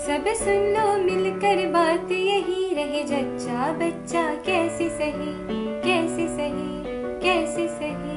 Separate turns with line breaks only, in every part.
सब सुन लो मिलकर बात यही रहे, जच्चा बच्चा कैसे सही, कैसे सही, कैसे सही।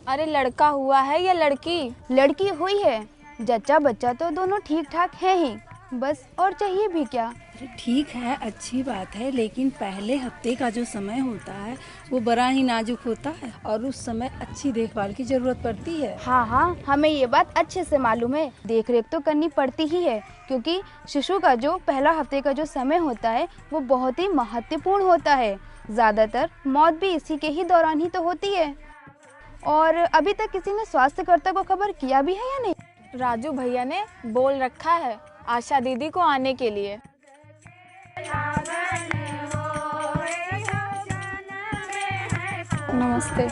अरे लड़का हुआ है या लड़की?
लड़की हुई है। जच्चा बच्चा तो दोनों ठीक ठाक है ही, बस और चाहिए भी क्या।
अरे ठीक है, अच्छी बात है, लेकिन पहले हफ्ते का जो समय होता है वो बड़ा ही नाजुक होता है और उस समय अच्छी देखभाल की जरूरत पड़ती है।
हाँ, हमें ये बात अच्छे से मालूम है। देख रेख तो करनी पड़ती ही है, क्योंकि शिशु का जो पहला हफ्ते का जो समय होता है वो बहुत ही महत्वपूर्ण होता है। ज्यादातर मौत भी इसी के ही दौरान ही तो होती है। और अभी तक किसी ने स्वास्थ्यकर्ता को खबर किया भी है या नहीं?
राजू भैया ने बोल रखा है आशा दीदी को आने के लिए।
नमस्ते।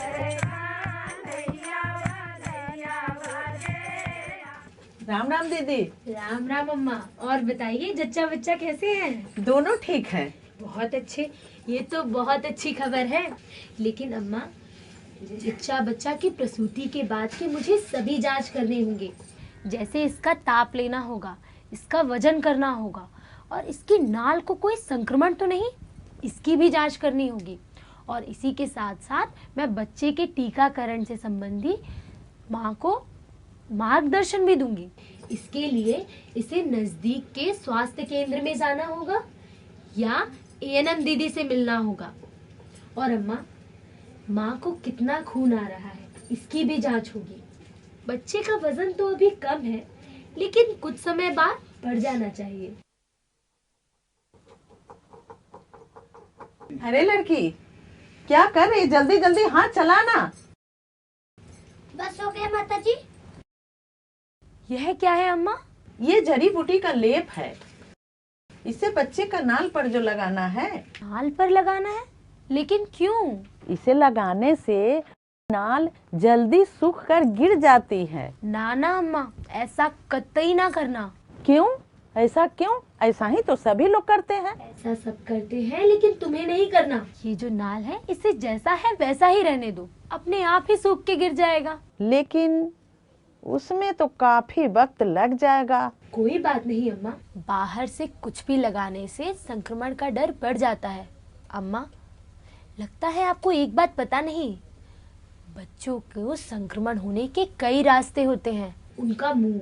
राम राम दीदी।
राम राम अम्मा। और बताइए जच्चा बच्चा कैसे हैं?
दोनों ठीक है।
बहुत अच्छे, ये तो बहुत अच्छी खबर है। लेकिन अम्मा, जच्चा बच्चा की प्रसूति के बाद के मुझे सभी जांच करने होंगे। जैसे इसका ताप लेना होगा, इसका वजन करना होगा, और इसकी नाल को कोई संक्रमण तो नहीं, इसकी भी जांच करनी होगी। और इसी के साथ साथ मैं बच्चे के टीकाकरण से संबंधी माँ को मार्गदर्शन भी दूंगी। इसके लिए इसे नजदीक के स्वास्थ्य केंद्र में जाना होगा या एएनएम दीदी से मिलना होगा। और अम्मा, माँ को कितना खून आ रहा है इसकी भी जांच होगी। बच्चे का वजन तो अभी कम है, लेकिन कुछ समय बाद बढ़ जाना चाहिए।
अरे लड़की, क्या कर रही? जल्दी जल्दी हाथ चलाना।
बस हो गया माता जी। यह क्या है अम्मा?
ये जड़ी बूटी का लेप है। इसे बच्चे का नाल पर जो लगाना है।
नाल पर लगाना है? लेकिन क्यों?
इसे लगाने से नाल जल्दी सूख कर गिर जाती है।
ना ना अम्मा, ऐसा कतई ना करना।
क्यों? ऐसा क्यों? ऐसा ही तो सभी लोग करते हैं।
ऐसा सब करते हैं, लेकिन तुम्हें नहीं करना। ये जो नाल है इसे जैसा है वैसा ही रहने दो, अपने आप ही सूख के गिर जाएगा।
लेकिन उसमें तो काफी वक्त लग जाएगा।
कोई बात नहीं अम्मा, बाहर से कुछ भी लगाने से संक्रमण का डर बढ़ जाता है। अम्मा, लगता है आपको एक बात पता नहीं, बच्चों को संक्रमण होने के कई रास्ते होते हैं। उनका मुंह,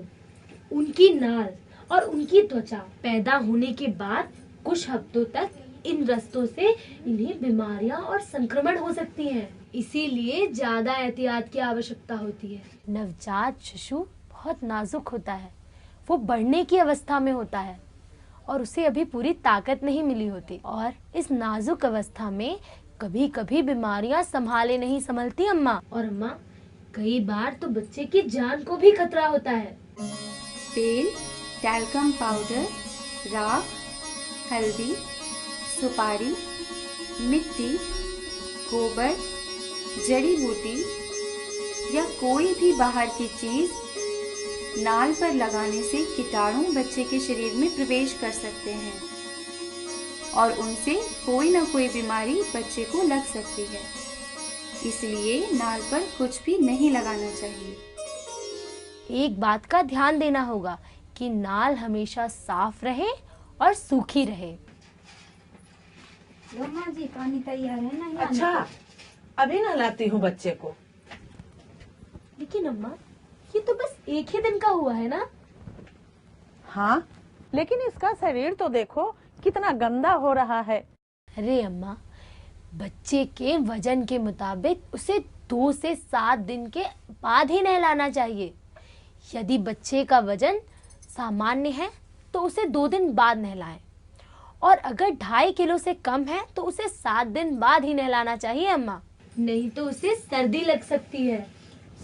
उनकी नाल और उनकी त्वचा पैदा होने के बाद कुछ हफ्तों तक इन रास्तों से इन्हें बीमारियां और संक्रमण हो सकती हैं। इसीलिए ज्यादा एहतियात की आवश्यकता होती है। नवजात शिशु बहुत नाजुक होता है, वो बढ़ने की अवस्था में होता है और उसे अभी पूरी ताकत नहीं मिली होती। और इस नाजुक अवस्था में कभी कभी बीमारियां संभाले नहीं संभलती अम्मा। और अम्मा, कई बार तो बच्चे की जान को भी खतरा होता है।
तेल, टैल्कम पाउडर, राख, हल्दी, सुपारी, मिट्टी, गोबर, जड़ी बूटी या कोई भी बाहर की चीज नाल पर लगाने से कीटाणु बच्चे के शरीर में प्रवेश कर सकते हैं और उनसे कोई ना कोई बीमारी बच्चे को लग सकती है। इसलिए नाल पर कुछ भी नहीं लगाना चाहिए।
एक बात का ध्यान देना होगा कि नाल हमेशा साफ रहे और सूखी रहे।
माँ जी, पानी तैयार है ना?
अच्छा, अभी नहलाती हूँ बच्चे को।
लेकिन अम्मा, ये तो बस एक ही दिन का हुआ है ना?
हाँ, लेकिन इसका शरीर तो देखो कितना गंदा हो रहा है।
अरे अम्मा, बच्चे के वजन के मुताबिक उसे 2 से 7 दिन के बाद ही नहलाना चाहिए। यदि बच्चे का वजन सामान्य है तो उसे 2 दिन बाद नहलाएं, और अगर 2.5 किलो से कम है तो उसे 7 दिन बाद ही नहलाना चाहिए अम्मा। नहीं तो उसे सर्दी लग सकती है।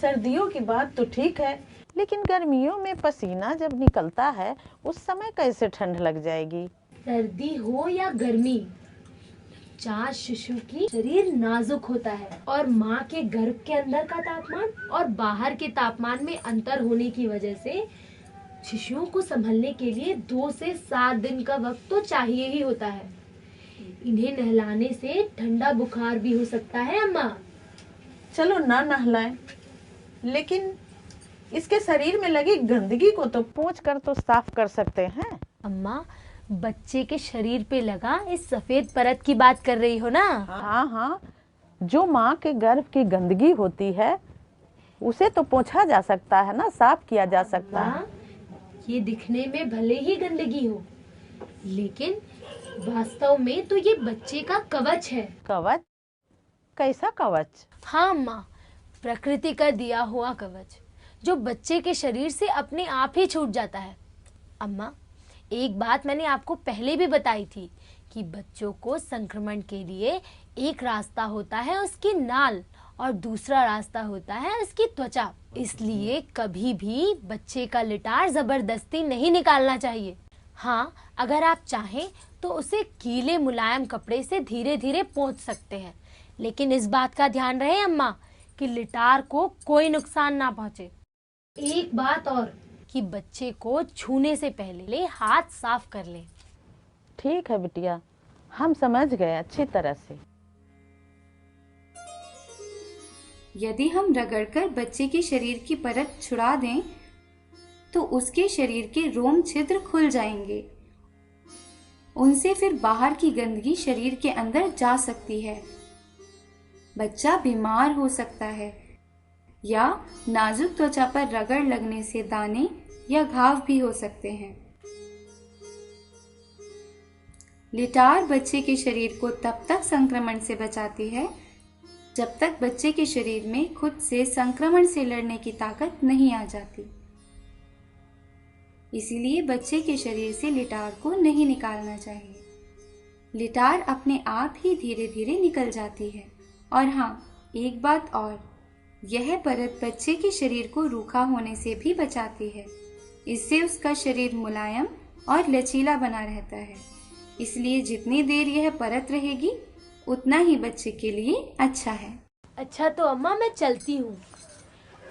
सर्दियों की बात तो ठीक है, लेकिन गर्मियों में पसीना जब निकलता है उस समय कैसे ठंड लग जाएगी?
सर्दी हो या गर्मी, नवजात शिशु की शरीर नाजुक होता है और माँ के गर्भ के अंदर का तापमान और बाहर के तापमान में अंतर होने की वजह से शिशुओं को संभलने के लिए 2 से 7 दिन का वक्त तो चाहिए ही होता है। इन्हें नहलाने से ठंडा बुखार भी हो सकता है अम्मा।
चलो ना नहलाएं, लेकिन इसके शरीर में लगी गंदगी को तो पोंछ कर तो साफ कर सकते हैं।
अम्मा, बच्चे के शरीर पे लगा इस सफेद परत की बात कर रही हो ना?
हाँ हाँ, जो माँ के गर्भ की गंदगी होती है उसे तो पोंछा जा सकता है ना, साफ किया जा सकता है।
ये दिखने में भले ही गंदगी हो, लेकिन वास्तव में तो ये बच्चे का कवच है।
कवच? कैसा कवच?
हाँ अम्मा, प्रकृति का दिया हुआ कवच जो बच्चे के शरीर से अपने आप ही छूट जाता है। अम्मा, एक बात मैंने आपको पहले भी बताई थी कि बच्चों को संक्रमण के लिए एक रास्ता होता है उसकी नाल और दूसरा रास्ता होता है उसकी त्वचा। इसलिए कभी भी बच्चे का लिटार जबरदस्ती नहीं निकालना चाहिए। हाँ, अगर आप चाहें तो उसे गीले मुलायम कपड़े से धीरे धीरे पोंछ सकते हैं, लेकिन इस बात का ध्यान रहे अम्मा कि लिटार को कोई नुकसान ना पहुंचे। एक बात और कि बच्चे को छूने से पहले हाथ साफ कर लें।
ठीक है बिटिया, हम समझ गए अच्छी तरह से।
यदि हम रगड़कर बच्चे के शरीर की परत छुड़ा दें तो उसके शरीर के रोम छिद्र खुल जाएंगे। उनसे फिर बाहर की गंदगी शरीर के अंदर जा सकती है। बच्चा बीमार हो सकता है या नाजुक त्वचा पर रगड़ लगने से दाने या घाव भी हो सकते हैं। लिटार बच्चे के शरीर को तब तक संक्रमण से बचाती है जब तक बच्चे के शरीर में खुद से संक्रमण से लड़ने की ताकत नहीं आ जाती। इसीलिए बच्चे के शरीर से लिटार को नहीं निकालना चाहिए। लिटार अपने आप ही धीरे धीरे निकल जाती है। और हाँ, एक बात और, यह परत बच्चे के शरीर को रूखा होने से भी बचाती है। इससे उसका शरीर मुलायम और लचीला बना रहता है। इसलिए जितनी देर यह परत रहेगी उतना ही बच्चे के लिए अच्छा है।
अच्छा तो अम्मा, मैं चलती हूँ,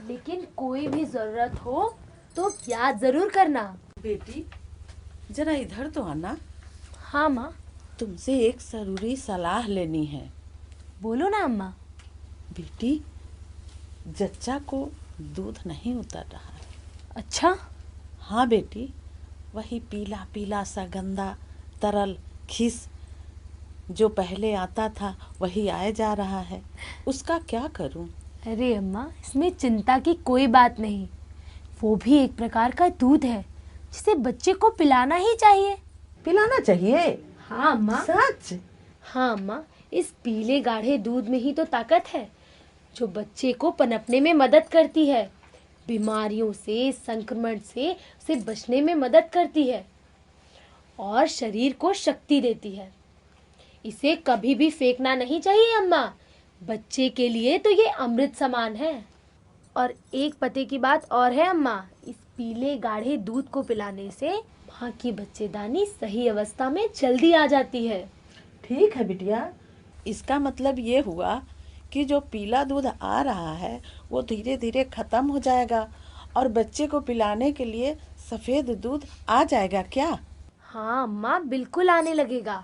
लेकिन कोई भी जरूरत हो तो याद जरूर करना।
बेटी जरा इधर तो आना।
हाँ माँ।
तुमसे एक जरूरी सलाह लेनी है।
बोलो ना अम्मा।
बेटी, जच्चा को दूध नहीं उतर रहा है।
अच्छा?
हाँ बेटी, वही पीला पीला सा गंदा तरल खिस जो पहले आता था वही आए जा रहा है। उसका क्या करूं?
अरे अम्मा, इसमें चिंता की कोई बात नहीं। वो भी एक प्रकार का दूध है जिसे बच्चे को पिलाना ही चाहिए।
पिलाना चाहिए?
हाँ अम्मा।
सच?
हाँ अम्मा, इस पीले गाढ़े दूध में ही तो ताकत है जो बच्चे को पनपने में मदद करती है, बीमारियों से, संक्रमण से उसे बचने में मदद करती है और शरीर को शक्ति देती है। इसे कभी भी फेंकना नहीं चाहिए अम्मा। बच्चे के लिए तो ये अमृत समान है। और एक पते की बात और है अम्मा, इस पीले गाढ़े दूध को पिलाने से माँ की बच्चेदानी सही अवस्था में जल्दी आ जाती है।
ठीक है बिटिया, इसका मतलब ये हुआ कि जो पीला दूध आ रहा है वो धीरे धीरे खत्म हो जाएगा और बच्चे को पिलाने के लिए सफेद दूध आ जाएगा क्या?
हाँ अम्मा, बिल्कुल आने लगेगा।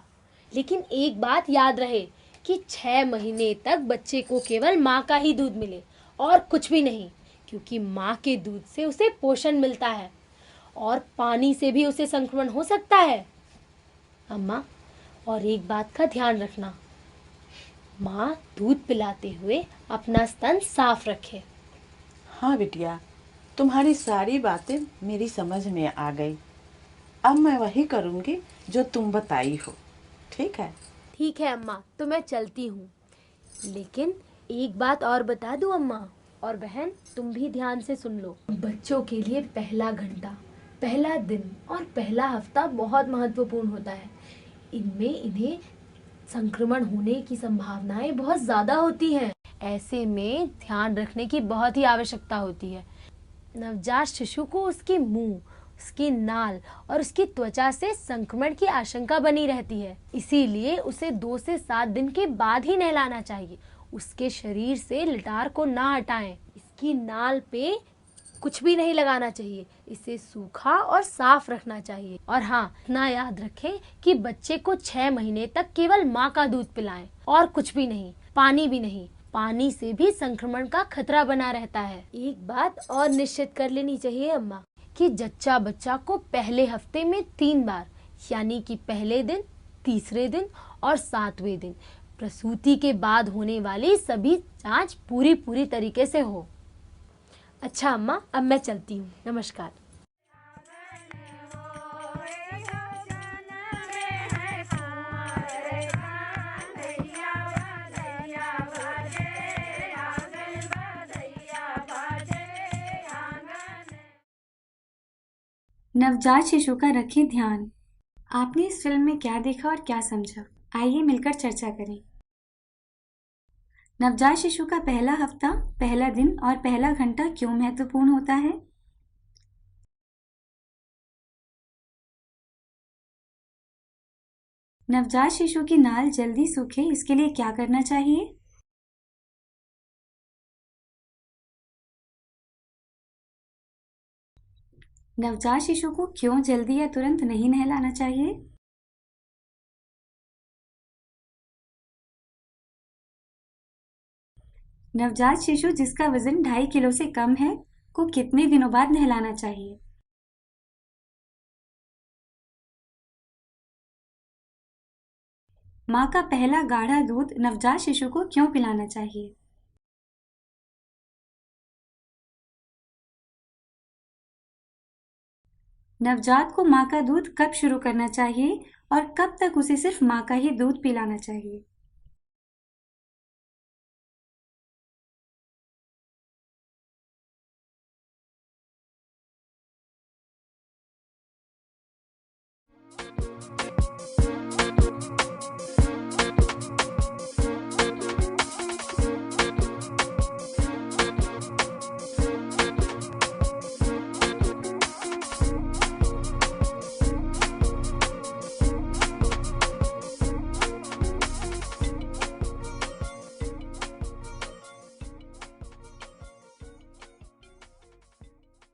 लेकिन एक बात याद रहे कि 6 महीने तक बच्चे को केवल माँ का ही दूध मिले और कुछ भी नहीं, क्योंकि माँ के दूध से उसे पोषण मिलता है और पानी से भी उसे संक्रमण हो सकता है। अम्मा, और एक बात का ध्यान रखना, माँ दूध पिलाते हुए अपना स्तन साफ रखे।
हाँ बिटिया, तुम्हारी सारी बातें मेरी समझ में आ गई। अब मैं वही करूँगी जो तुम बताई हो। ठीक है?
ठीक है अम्मा, तो मैं चलती हूँ। लेकिन एक बात और बता दूँ अम्मा और बहन, तुम भी ध्यान से सुन लो। बच्चों के लिए पहला घंटा, पहला दिन और पहला हफ्ता बहुत महत्वपूर्ण होता है। इनमें इन्हें संक्रमण होने की संभावनाएं बहुत ज़्यादा होती हैं। ऐसे में ध्यान रखने की बहुत ही आवश्यकता होती है। नवजात शिशु को उसके मुंह, उसकी नाल और उसकी त्वचा से संक्रमण की आशंका बनी रहती है। इसीलिए उसे 2 से 7 दिन के बाद ही नहलाना चाहिए। उसके शरीर से लिटार को ना हटाएं। इसकी नाल पे कुछ भी नहीं लगाना चाहिए। इसे सूखा और साफ रखना चाहिए। और हाँ, इतना याद रखें कि बच्चे को 6 महीने तक केवल माँ का दूध पिलाएं और कुछ भी नहीं, पानी भी नहीं। पानी से भी संक्रमण का खतरा बना रहता है। एक बात और निश्चित कर लेनी चाहिए अम्मा कि जच्चा बच्चा को पहले हफ्ते में 3 बार, यानी कि पहले दिन, तीसरे दिन और 7वें दिन प्रसूति के बाद होने वाली सभी जांच पूरी तरीके से हो। अच्छा अम्मा, अब मैं चलती हूँ। नमस्कार।
नवजात शिशु का रखें ध्यान। आपने इस फिल्म में क्या देखा और क्या समझा? आइए मिलकर चर्चा करें। नवजात शिशु का पहला हफ्ता, पहला दिन और पहला घंटा क्यों महत्वपूर्ण होता है? नवजात शिशु की नाल जल्दी सूखे, इसके लिए क्या करना चाहिए? नवजात शिशु को क्यों जल्दी या तुरंत नहीं नहलाना चाहिए? नवजात शिशु जिसका वजन 2.5 किलो से कम है को कितने दिनों बाद नहलाना चाहिए? माँ का पहला गाढ़ा दूध नवजात शिशु को क्यों पिलाना चाहिए? नवजात को माँ का दूध कब शुरू करना चाहिए और कब तक उसे सिर्फ माँ का ही दूध पिलाना चाहिए?